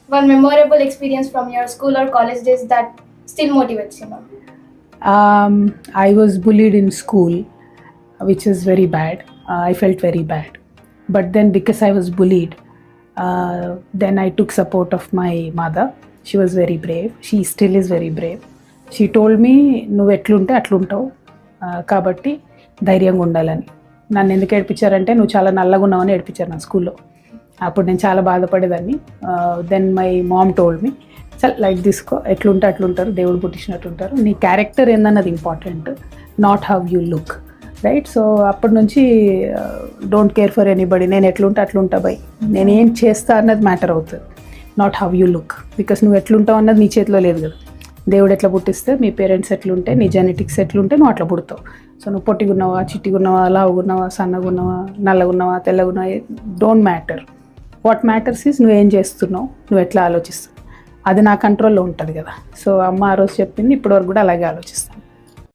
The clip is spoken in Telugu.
one memorable experience from your school or college days that still motivates you now? I was bullied in school, which is very bad. I felt very bad. But then, because I was bullied, then I took support of my mother. She was very brave. She still is very brave. She told me, నువ్వు ఎట్లుంటే అట్లుంటావు కాబట్టి ధైర్యంగా ఉండాలని. నన్ను ఎందుకు ఏడిపించారంటే నువ్వు చాలా నల్లగా ఉన్నావని ఏడిపించారు నా స్కూల్లో. అప్పుడు నేను చాలా బాధపడేదాన్ని. Then my mom told me, చాలా లైట్ తీసుకో, ఎట్లుంటే అట్లుంటారు, దేవుడు పుట్టించినట్టు ఉంటారు, నీ క్యారెక్టర్ ఏందన్నది important, not how you look, right? So అప్పటి నుంచి డోంట్ కేర్ ఫర్ ఎనీబడి, నేను ఎట్లుంటే అట్లుంటా బై, నేనేం చేస్తా అన్నది మ్యాటర్ అవుతుంది, not how you look. Because నువ్వు ఎట్లుంటావు అన్నది నీ చేతిలో లేదు కదా. దేవుడు ఎట్లా పుట్టిస్తే, మీ పేరెంట్స్ ఎట్లుంటే, నీ జెనెటిక్స్ ఎట్లుంటే నువ్వు అట్లా పుడతావు. సో నువ్వు పొట్టిగున్నావా, చిట్టిగున్నావా, లావుగున్నావా, సన్నగున్నావా, నల్లగున్నావా, తెల్లగున్నావా, don't matter. What matters is నువ్వు ఏం చేస్తున్నావు, నువ్వు ఎట్లా ఆలోచిస్తావు, అది నా కంట్రోల్లో ఉంటుంది కదా. సో అమ్మ ఆ రోజు చెప్పింది, ఇప్పటివరకు కూడా అలాగే ఆలోచిస్తాను.